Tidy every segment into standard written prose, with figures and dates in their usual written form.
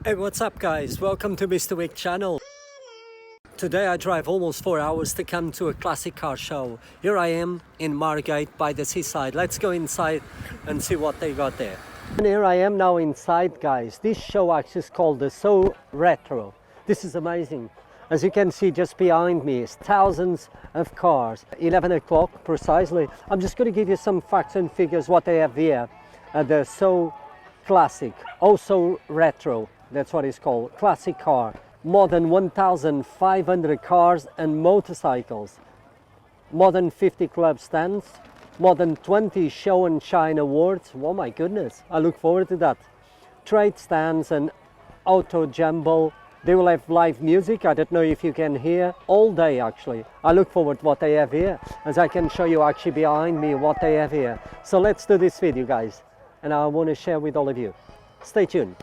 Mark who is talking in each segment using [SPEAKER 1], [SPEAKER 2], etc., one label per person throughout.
[SPEAKER 1] Hey, what's up guys? Welcome to Mr. Wick channel. Today I drive almost 4 hours to come to a classic car show. Here I am in Margate by the seaside. Let's go inside and see what they got there. And here I am now inside, guys. This show actually is called the OhSoRetro. This is amazing. As you can see just behind me is thousands of cars. 11 o'clock precisely. I'm just going to give you some facts and figures what they have here at the Classic OhSoRetro. That's what it's called, classic car. More than 1,500 cars and motorcycles. More than 50 club stands. More than 20 show and shine awards. Oh my goodness, I look forward to that. Trade stands and auto jumble. They will have live music. I don't know if you can hear all day actually. I look forward to what they have here, as I can show you actually behind me what they have here. So let's do this video, guys, and I want to share with all of you. Stay tuned.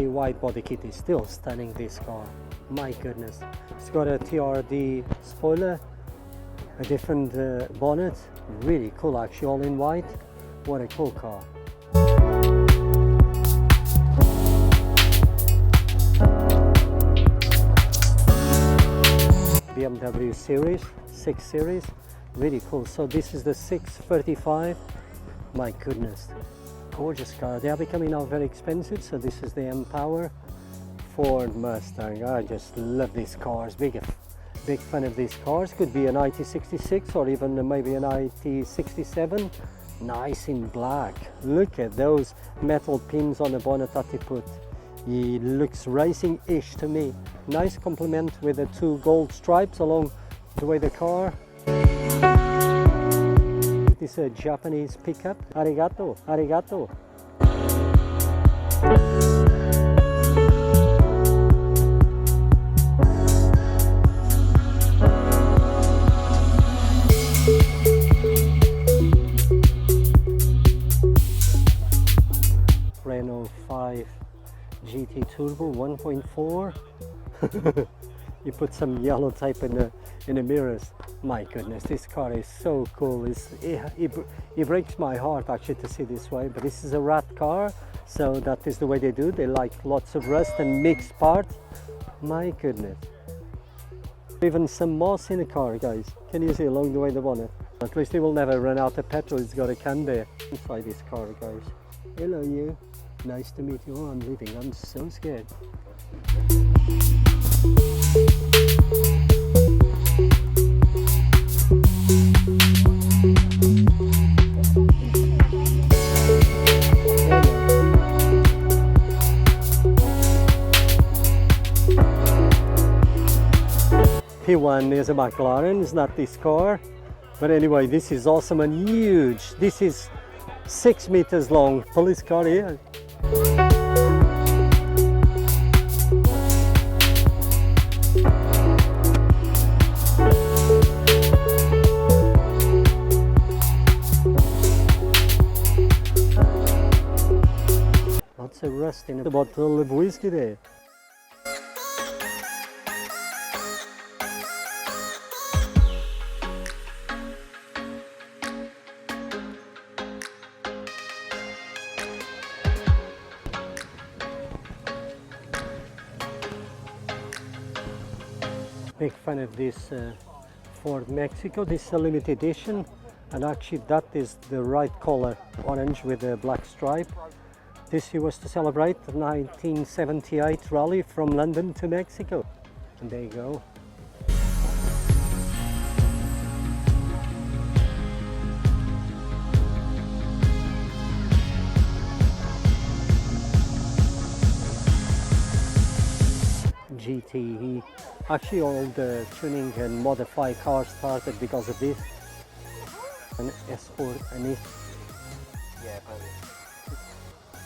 [SPEAKER 1] White body kit is still stunning, this car. My goodness. It's got a TRD spoiler, a different bonnet. Really cool actually, all in white. What a cool car. BMW series, 6 series. Really cool. So this is the 635. My goodness. Gorgeous car. They are becoming now very expensive, so this is the M-Power Ford Mustang. I just love these cars. Big fan of these cars. Could be an IT66 or even maybe an IT67. Nice in black. Look at those metal pins on the bonnet that they put. It looks racing-ish to me. Nice complement with the 2 gold stripes along the way the car. This is a Japanese pickup. Arigato, arigato. Renault 5 GT Turbo 1.4. You put some yellow tape in the mirrors. My goodness, this car is so cool. It breaks my heart actually to see this way, but this is a rat car, so that is the way they do. They like lots of rust and mixed parts. My goodness. Even some moss in the car, guys. Can you see along the way the bonnet? At least it will never run out of petrol. It's got a can there. Inside this car, guys. Hello you. Nice to meet you. Oh, I'm leaving. I'm so scared. P1 is a McLaren, it's not this car, but anyway, this is awesome and huge. This is 6 meters long. Police car here. It's a rusting a bottle of whiskey there. Big fan of this Ford Mexico. This is a limited edition, and actually that is the right color, orange with a black stripe. This year was to celebrate the 1978 rally from London to Mexico. And there you go. GTE. Actually all the tuning and modify cars started because of this. An Escort and it.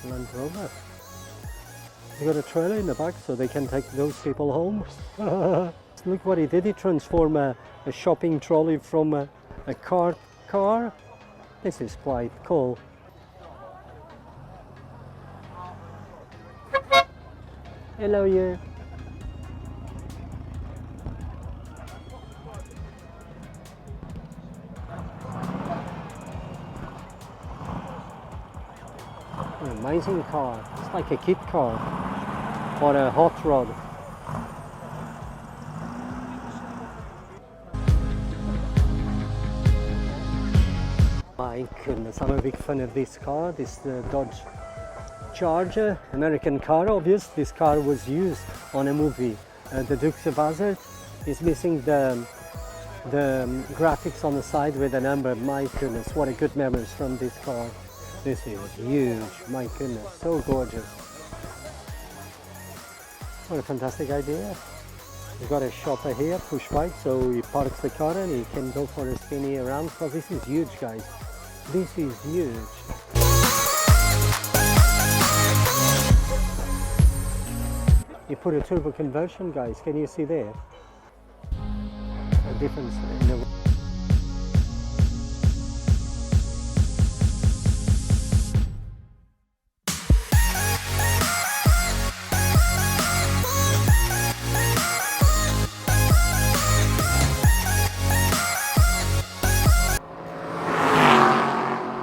[SPEAKER 1] Land Rover. You got a trailer in the back so they can take those people home. Look what he did, he transformed a shopping trolley from a car. This is quite cool. Hello you. An amazing car. It's like a kit car or a hot rod. My goodness, I'm a big fan of this car. This is the Dodge Charger, American car, obvious. This car was used on a movie, The Dukes of Hazzard. It's missing the graphics on the side with a number. My goodness, what a good memories from this car. This is huge, my goodness, so gorgeous. What a fantastic idea. You've got a shopper here, push bike, so he parks the car and he can go for a spinny around, because this is huge, guys. This is huge. You put a turbo conversion, guys, can you see there? A difference in the...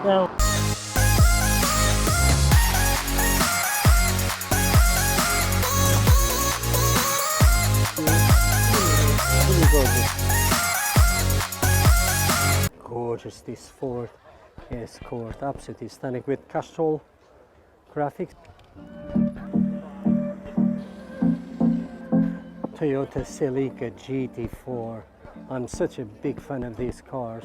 [SPEAKER 1] Well, gorgeous this Ford Escort, absolutely stunning with Castrol graphics. Toyota Celica GT4. I'm such a big fan of these cars.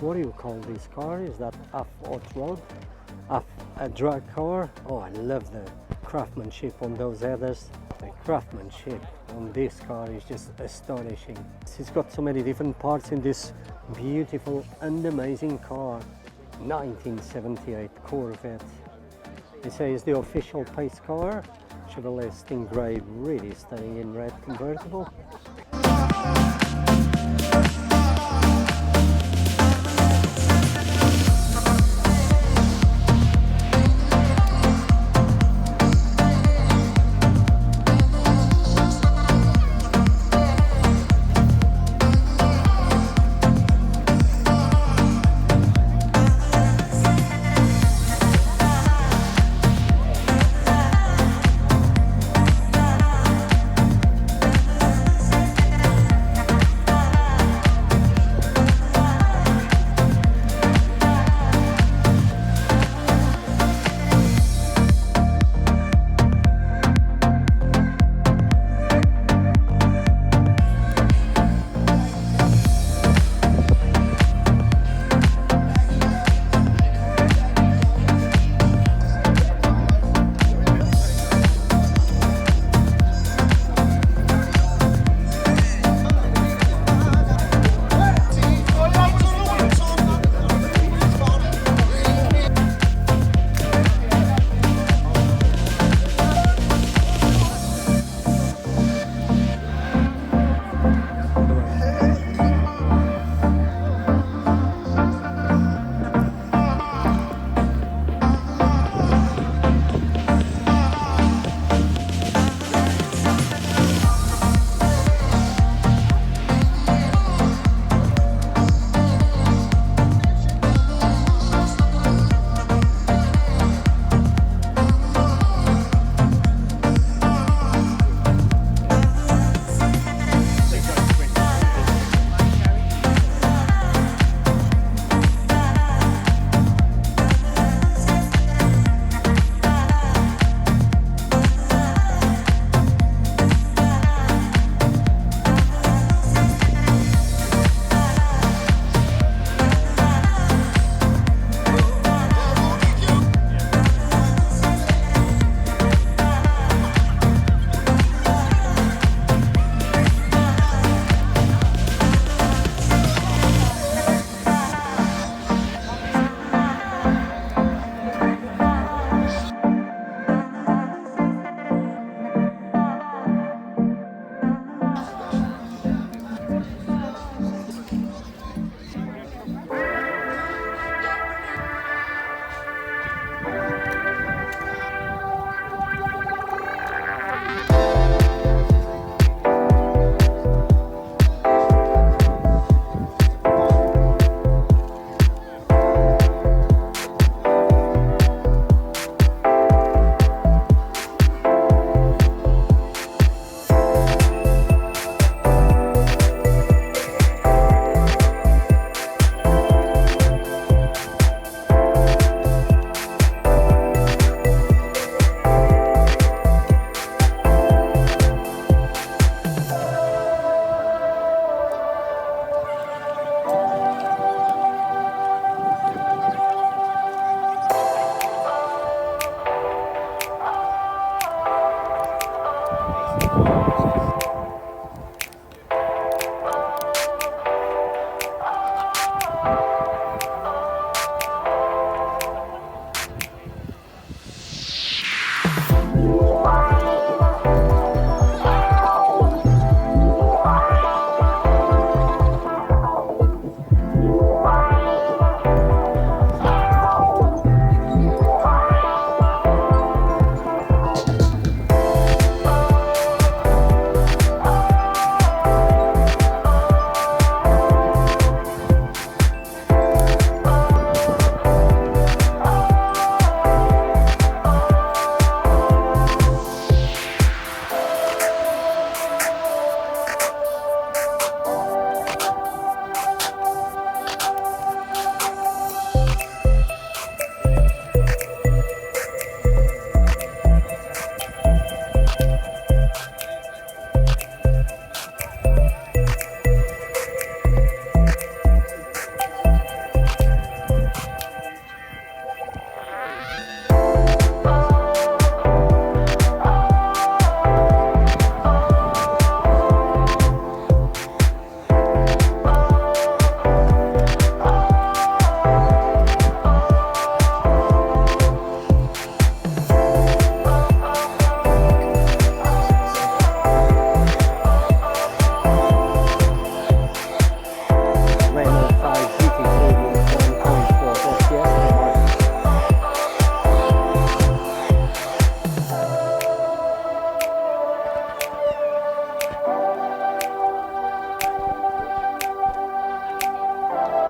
[SPEAKER 1] What do you call this car? Is that off-road? A drag car? Oh, I love the craftsmanship on those headers. The craftsmanship on this car is just astonishing. It's got so many different parts in this beautiful and amazing car. 1978 Corvette. It says the official pace car. Chevrolet Stingray, really stunning in red convertible.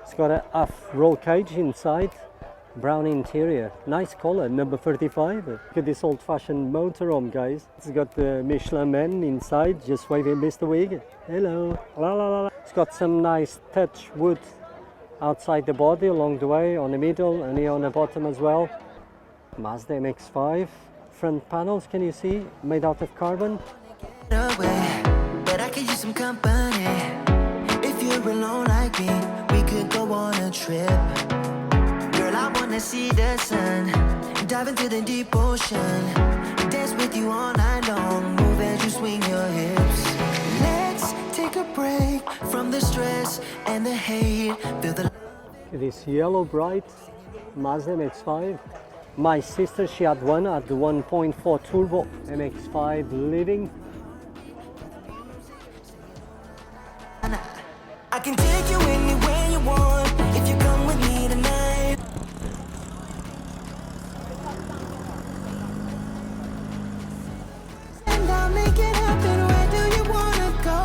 [SPEAKER 1] It's got a half roll cage inside, brown interior, nice color, number 35. Look at this old-fashioned motorhome, guys. It's got the Michelin man inside, just waving Mr. Wig. Hello. La, la, la, la. It's got some nice touch wood outside the body, along the way, on the middle, and here on the bottom as well. Mazda MX-5. Front panels, can you see? Made out of carbon.
[SPEAKER 2] But I could use some company. If you're alone like me, we could go on a trip. Girl, I wanna see the sun, dive into the deep ocean, dance with you all night long, move as you swing your hips. Let's take a break from the stress and the hate. Feel the
[SPEAKER 1] This yellow bright Mazda MX-5. My sister, she had one at the 1.4 turbo MX-5 living.
[SPEAKER 2] I can take you anywhere you want if you come with me tonight. And I'll make it happen. Where do you wanna go?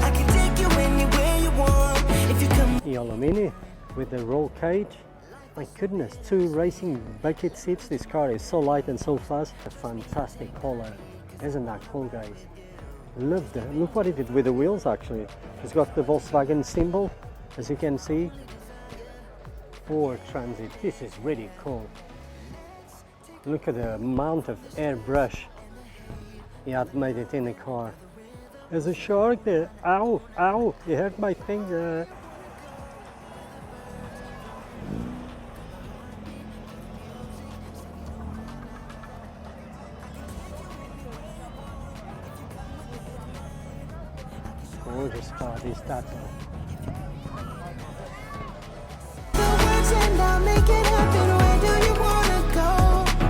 [SPEAKER 2] I can take you anywhere you want if you come.
[SPEAKER 1] Yellow Mini with the roll cage. My goodness, 2 racing bucket seats. This car is so light and so fast. A fantastic color. Isn't that cool, guys? Loved it. Look what it did with the wheels, actually. It's got the Volkswagen symbol, as you can see. Ford Transit. This is really cool. Look at the amount of airbrush he had made it in the car. There's a shark there. Ow, ow, it hurt my finger. Gorgeous car, this that one.
[SPEAKER 2] And I'll make it happen. Where do you wanna go?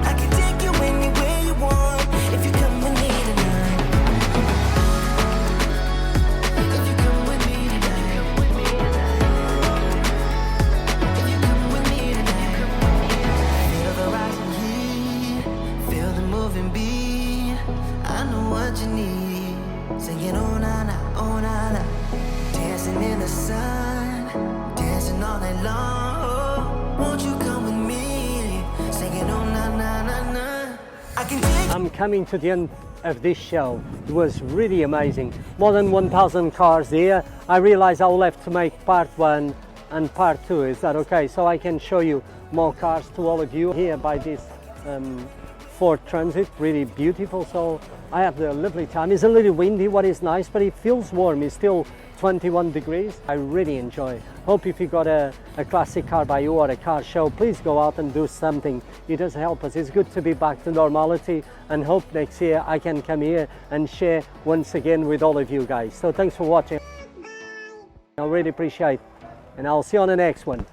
[SPEAKER 2] I can take you anywhere you want if you come with me tonight. If you come with me tonight. If you come with me tonight. Feel the rising heat, feel the moving beat. I know what you need. Singing oh na na, oh na na. Dancing in the sun, dancing all night long. Won't you come with me? Singing oh na na na na. I can take.
[SPEAKER 1] I'm coming to the end of this show. It was really amazing. More than 1,000 cars here. I realized I'll have to make part 1 and part 2. Is that okay? So I can show you more cars to all of you here by this Ford Transit. Really beautiful. So I had a lovely time. It's a little windy, what is nice, but it feels warm. It's still 21 degrees. I really enjoy. Hope if you got a classic car by you or a car show, please go out and do something. It does help us. It's good to be back to normality, and hope next year I can come here and share once again with all of you guys. So thanks for watching. I really appreciate it, and I'll see you on the next one.